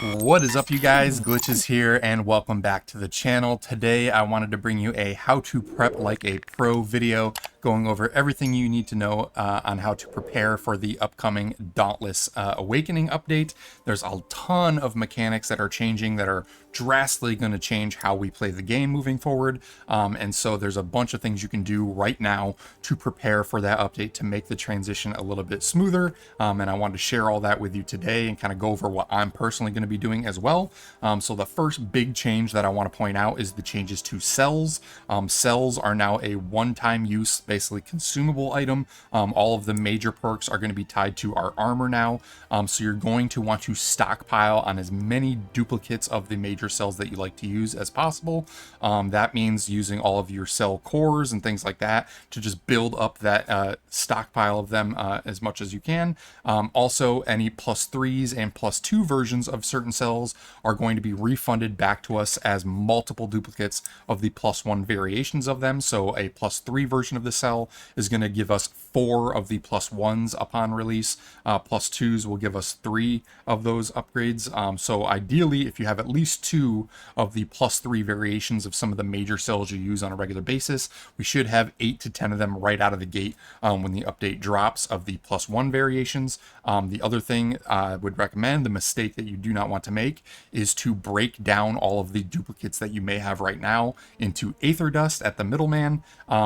What is up, you guys? Glitchiz here, and welcome back to the channel. Today I wanted to bring you a how to prep like a pro video, going over everything you need to know on how to prepare for the upcoming Dauntless Awakening update. There's a ton of mechanics that are changing that are drastically going to change how we play the game moving forward, and so there's a bunch of things you can do right now to prepare for that update to make the transition a little bit smoother, and I wanted to share all that with you today and kind of go over what I'm personally going to be doing as well. So the first big change that I want to point out is the changes to cells. Cells are now a one-time use, basically consumable item. All of the major perks are going to be tied to our armor now. So you're going to want to stockpile on as many duplicates of the major cells that you like to use as possible. That means using all of your cell cores and things like that to just build up that stockpile of them as much as you can. Also, any +3s and +2 versions of certain cells are going to be refunded back to us as multiple duplicates of the +1 variations of them. So a +3 version of the cell is going to give us 4 of the +1s upon release. +2s will give us 3 of those upgrades. So ideally, if you have at least 2 of the +3 variations of some of the major cells you use on a regular basis, we should have 8 to 10 of them right out of the gate when the update drops of the +1 variations. The other thing I would recommend, the mistake that you do not want to make, is to break down all of the duplicates that you may have right now into Aether Dust at the middleman,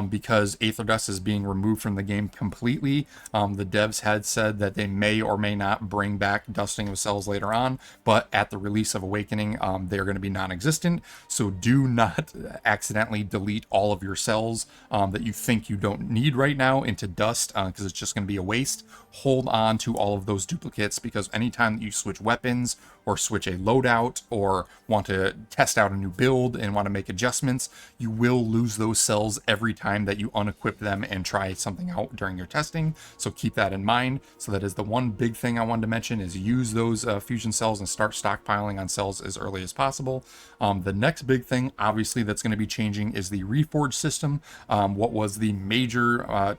because Aether Dust is being removed from the game completely. The devs had said that they may or may not bring back dusting of cells later on, but at the release of Awakening, they're going to be non-existent. So do not accidentally delete all of your cells that you think you don't need right now into dust, because it's just going to be a waste. Hold on to all of those duplicates, because anytime that you switch weapons or switch a loadout or want to test out a new build and want to make adjustments, you will lose those cells every time that you unequip them and try something out during your testing. So keep that in mind. So that is the one big thing I wanted to mention, is use those fusion cells and start stockpiling on cells as early as possible. The next big thing, obviously, that's going to be changing is the Reforge system. What was the major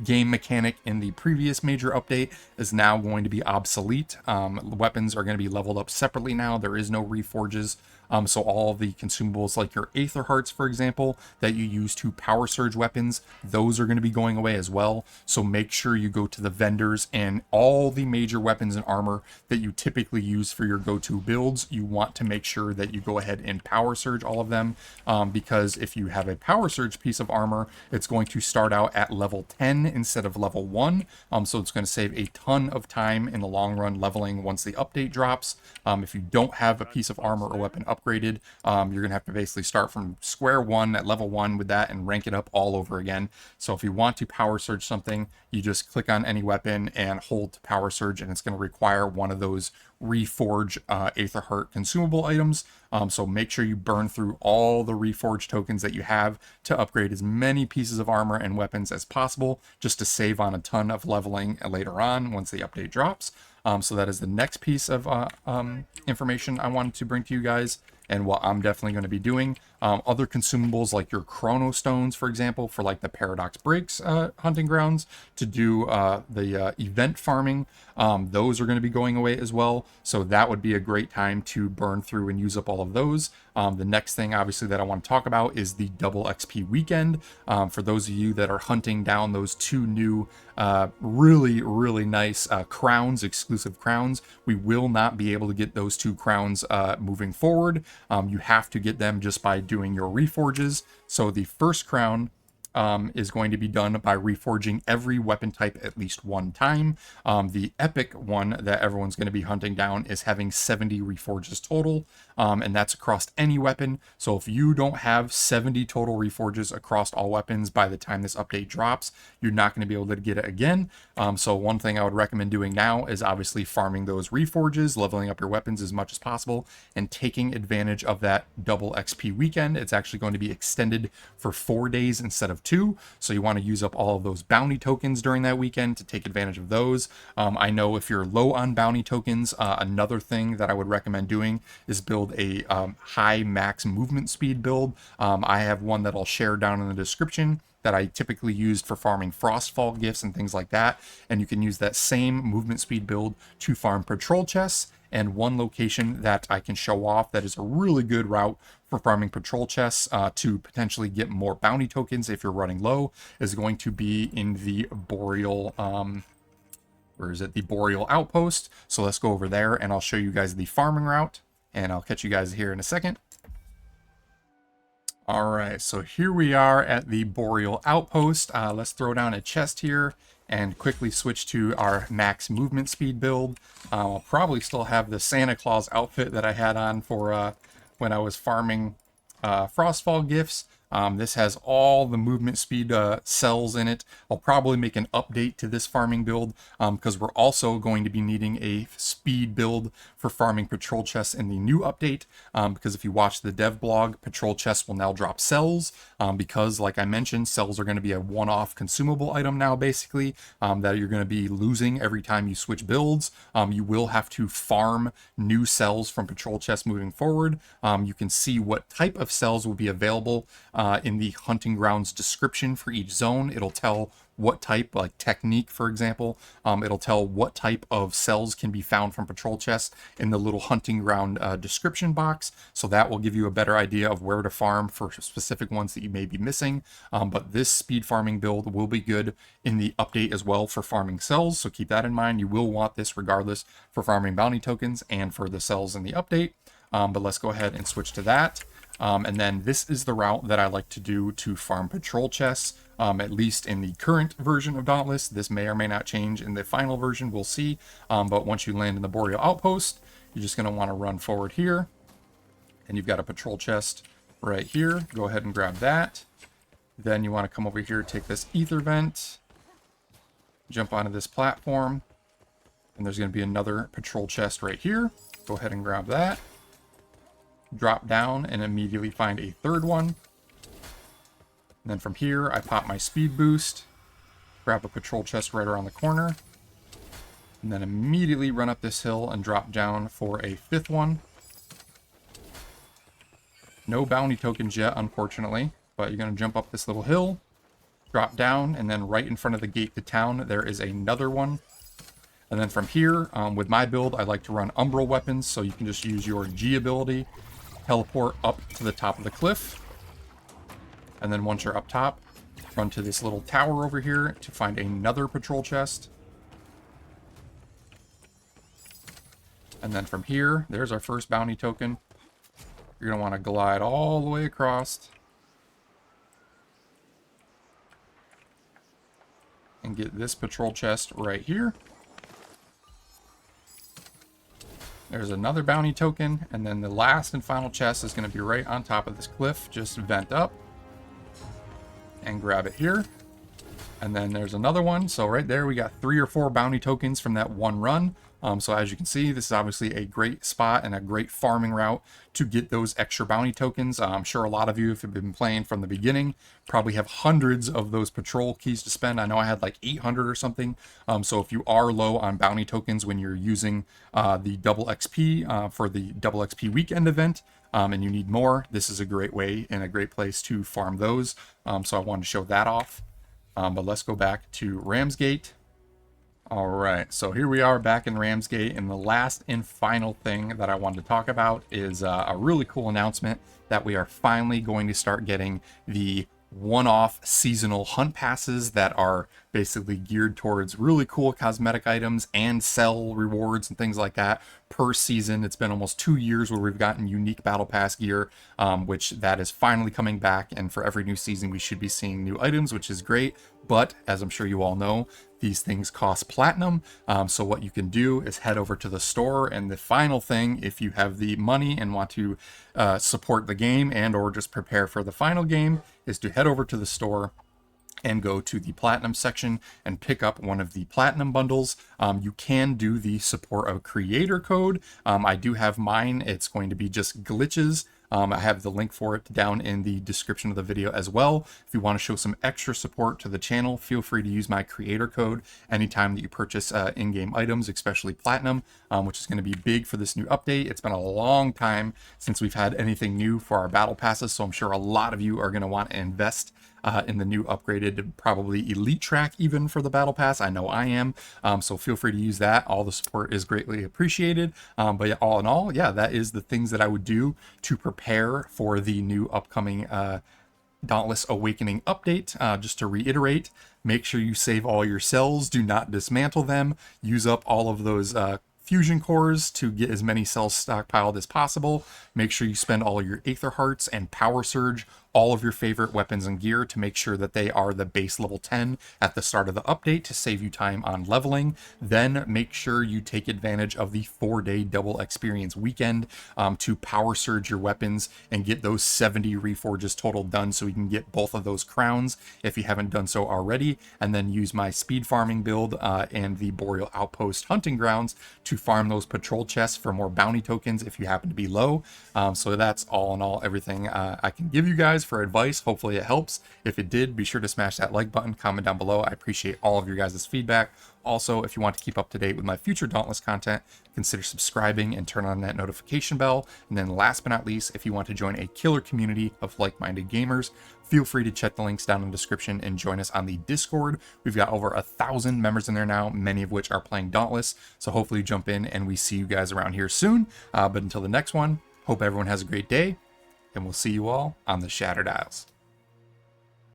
game mechanic in the previous major update is now going to be obsolete. Weapons are going to be leveled up separately now. There is no reforges. So all of the consumables, like your Aether Hearts, for example, that you use to power surge weapons, those are going to be going away as well. So make sure you go to the vendors, and all the major weapons and armor that you typically use for your go-to builds, you want to make sure that you go ahead and power surge all of them, because if you have a power surge piece of armor, it's going to start out at level 10 instead of level 1. So it's going to save a ton of time in the long run leveling once the update drops. If you don't have a piece of armor or weapon upgraded, you're gonna have to basically start from square one at level 1 with that and rank it up all over again. So if you want to power surge something, you just click on any weapon and hold to power surge, and it's going to require one of those Reforge Aether Heart consumable items. So make sure you burn through all the Reforge tokens that you have to upgrade as many pieces of armor and weapons as possible, just to save on a ton of leveling later on once the update drops. So that is the next piece of information I wanted to bring to you guys, and what I'm definitely going to be doing. Other consumables like your Chrono Stones, for example, for like the Paradox Breaks hunting grounds to do the event farming, those are going to be going away as well. So that would be a great time to burn through and use up all of those. The next thing, obviously, that I want to talk about is the double XP weekend. For those of you that are hunting down those 2 new really nice crowns, exclusive crowns, we will not be able to get those 2 crowns moving forward. You have to get them just by doing your reforges. So the first crown is going to be done by reforging every weapon type at least 1 time. The epic one that everyone's going to be hunting down is having 70 reforges total, and that's across any weapon. So if you don't have 70 total reforges across all weapons by the time this update drops, you're not going to be able to get it again. So one thing I would recommend doing now is obviously farming those reforges, leveling up your weapons as much as possible, and taking advantage of that double XP weekend. It's actually going to be extended for 4 days instead of 2. So you want to use up all of those bounty tokens during that weekend to take advantage of those. I know if you're low on bounty tokens, another thing that I would recommend doing is build a high max movement speed build. I have one that I'll share down in the description that I typically used for farming Frostfall gifts and things like that. And you can use that same movement speed build to farm patrol chests. And one location that I can show off that is a really good route for farming patrol chests to potentially get more bounty tokens if you're running low is going to be in the Boreal, where is it? The Boreal Outpost. So let's go over there and I'll show you guys the farming route, and I'll catch you guys here in a second. All right, so here we are at the Boreal Outpost. Let's throw down a chest here and quickly switch to our max movement speed build. I'll probably still have the Santa Claus outfit that I had on for when I was farming Frostfall gifts. This has all the movement speed cells in it. I'll probably make an update to this farming build because we're also going to be needing a speed build for farming patrol chests in the new update, because if you watch the dev blog, patrol chests will now drop cells because, like I mentioned, cells are going to be a one-off consumable item now, basically, that you're going to be losing every time you switch builds. You will have to farm new cells from patrol chests moving forward. You can see what type of cells will be available in the hunting grounds description for each zone. It'll tell what type, like technique, for example. It'll tell what type of cells can be found from patrol chests in the little hunting ground description box. So that will give you a better idea of where to farm for specific ones that you may be missing. But this speed farming build will be good in the update as well for farming cells. So keep that in mind. You will want this regardless for farming bounty tokens and for the cells in the update. But let's go ahead and switch to that. And then this is the route that I like to do to farm patrol chests, at least in the current version of Dauntless. This may or may not change in the final version, we'll see. But once you land in the Boreal Outpost, you're just going to want to run forward here. And you've got a patrol chest right here. Go ahead and grab that. Then you want to come over here, take this ether vent, jump onto this platform, and there's going to be another patrol chest right here. Go ahead and grab that. Drop down and immediately find a third one. And then from here, I pop my speed boost, grab a patrol chest right around the corner, and then immediately run up this hill and drop down for a fifth one. No bounty tokens yet, unfortunately, but you're going to jump up this little hill, drop down, and then right in front of the gate to town, there is another one. And then from here, with my build, I like to run umbral weapons, so you can just use your G ability, teleport up to the top of the cliff, and then once you're up top, run to this little tower over here to find another patrol chest. And then from here, there's our first bounty token. You're going to want to glide all the way across and get this patrol chest right here. There's another bounty token, and then the last and final chest is going to be right on top of this cliff. Just vent up and grab it here. And then there's another one. So right there, we got 3 or 4 bounty tokens from that one run. So as you can see, this is obviously a great spot and a great farming route to get those extra bounty tokens. I'm sure a lot of you, if you've been playing from the beginning, probably have hundreds of those patrol keys to spend. I know I had like 800 or something. So if you are low on bounty tokens when you're using the double XP for the double XP weekend event, and you need more, this is a great way and a great place to farm those. So I wanted to show that off. But let's go back to Ramsgate. All right, so here we are back in Ramsgate, and the last and final thing that I wanted to talk about is a really cool announcement that we are finally going to start getting the one-off seasonal hunt passes that are basically geared towards really cool cosmetic items and sell rewards and things like that per season. It's been almost 2 years where we've gotten unique battle pass gear, which that is finally coming back, and for every new season we should be seeing new items, which is great. But as I'm sure you all know, these things cost platinum. So what you can do is head over to the store, and the final thing, if you have the money and want to support the game and or just prepare for the final game, is to head over to the store and go to the platinum section and pick up one of the platinum bundles. You can do the support a creator code. I do have mine. It's going to be just Glitchiz. I have the link for it down in the description of the video as well. If you want to show some extra support to the channel, feel free to use my creator code anytime that you purchase in-game items, especially platinum, which is going to be big for this new update. It's been a long time since we've had anything new for our battle passes, so I'm sure a lot of you are going to want to invest in the new upgraded, probably elite track even for the battle pass. I know I am. So feel free to use that. All the support is greatly appreciated. But yeah, all in all, yeah, that is the things that I would do to prepare for the new upcoming Dauntless Awakening update. Just to reiterate, make sure you save all your cells, do not dismantle them, use up all of those fusion cores to get as many cells stockpiled as possible. Make sure you spend all your Aether Hearts and Power Surge, all of your favorite weapons and gear, to make sure that they are the base level 10 at the start of the update to save you time on leveling. Then make sure you take advantage of the 4-day double experience weekend to Power Surge your weapons and get those 70 reforges total done, so you can get both of those crowns if you haven't done so already, and then use my speed farming build and the Boreal Outpost hunting grounds to farm those patrol chests for more bounty tokens if you happen to be low. So that's all in all everything I can give you guys for advice. Hopefully it helps. If it did, be sure to smash that like button, comment down below. I appreciate all of your guys' feedback. Also, if you want to keep up to date with my future Dauntless content, consider subscribing and turn on that notification bell. And then last but not least, if you want to join a killer community of like-minded gamers, feel free to check the links down in the description and join us on the Discord. We've got over 1,000 members in there now, many of which are playing Dauntless. So hopefully jump in and we see you guys around here soon. But until the next one, hope everyone has a great day, and we'll see you all on the Shattered Isles.